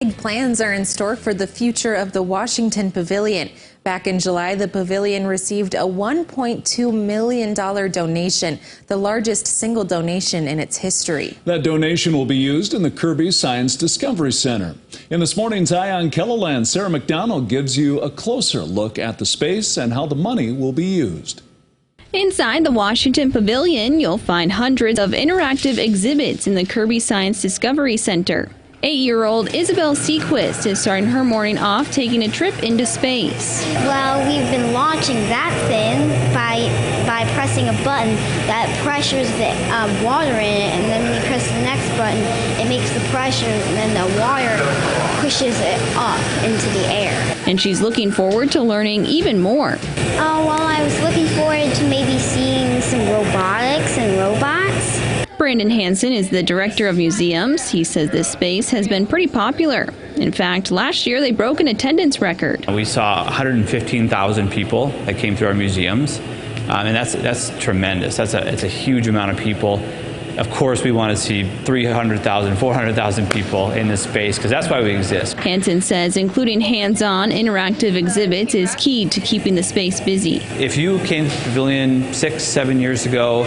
Big plans are in store for the future of the Washington Pavilion. Back in July, the pavilion received a $1.2 million donation, the largest single donation in its history. That donation will be used in the Kirby Science Discovery Center. In this morning's Eye on Keloland, Sarah McDonald gives you a closer look at the space and how the money will be used. Inside the Washington Pavilion, you'll find hundreds of interactive exhibits in the Kirby Science Discovery Center. 8-year-old Isabel Sequist is starting her morning off taking a trip into space. Well, we've been launching that thing by pressing a button that pressures the water in it, and then when you press the next button, it makes the pressure, and then the water pushes it up into the air. And she's looking forward to learning even more. Well, I was looking forward to maybe seeing some robotics and robots. Brandon Hansen is the director of museums. He says this space has been pretty popular. In fact, last year they broke an attendance record. We saw 115,000 people that came through our museums, and that's tremendous. It's a huge amount of people. Of course, we want to see 300,000, 400,000 people in this space because that's why we exist. Hansen says including hands-on interactive exhibits is key to keeping the space busy. If you came to the pavilion 6, 7 years ago,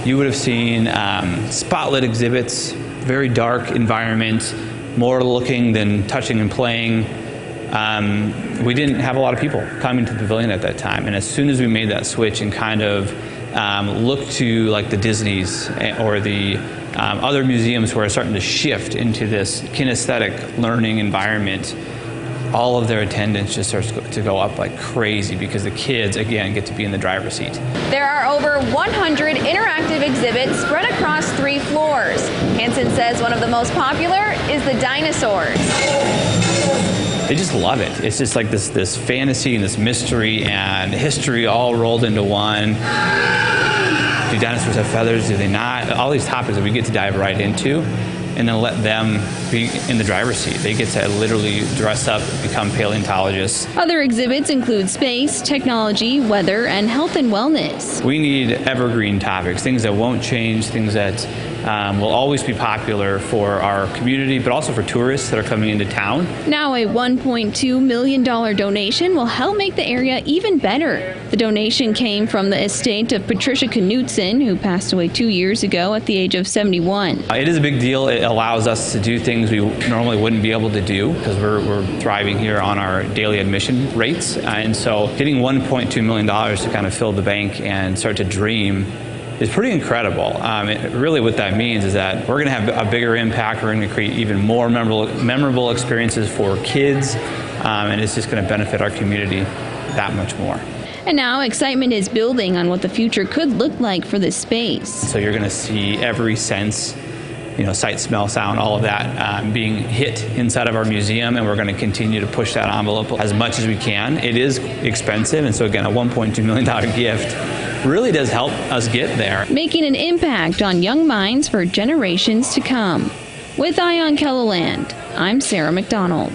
you would have seen spotlit exhibits, very dark environment, more looking than touching and playing. We didn't have a lot of people coming to the pavilion at that time, and as soon as we made that switch and kind of looked to like the Disneys or the other museums who are starting to shift into this kinesthetic learning environment, all of their attendance just starts to go up like crazy because the kids, again, get to be in the driver's seat. There are over 100 interactive exhibits spread across 3 floors. Hansen says one of the most popular is the dinosaurs. They just love it. It's just like this fantasy and this mystery and history all rolled into one. Do dinosaurs have feathers? Do they not? All these topics that we get to dive right into, and then let them be in the driver's seat. They get to literally dress up, become paleontologists. Other exhibits include space, technology, weather, and health and wellness. We need evergreen topics, things that won't change, things that will always be popular for our community, but also for tourists that are coming into town. Now a $1.2 million donation will help make the area even better. The donation came from the estate of Patricia Knutson, who passed away 2 years ago at the age of 71. It is a big deal. It allows us to do things we normally wouldn't be able to do because we're thriving here on our daily admission rates. And so getting $1.2 million to kind of fill the bank and start to dream is pretty incredible. Really what that means is that we're going to have a bigger impact. We're going to create even more memorable experiences for kids, and it's just going to benefit our community that much more. And now excitement is building on what the future could look like for this space. So you're going to see every sense, sight, smell, sound, all of that being hit inside of our museum, and we're going to continue to push that envelope as much as we can. It is expensive, and so again, a $1.2 million gift really does help us get there. Making an impact on young minds for generations to come. With Eye on Keloland, I'm Sarah McDonald.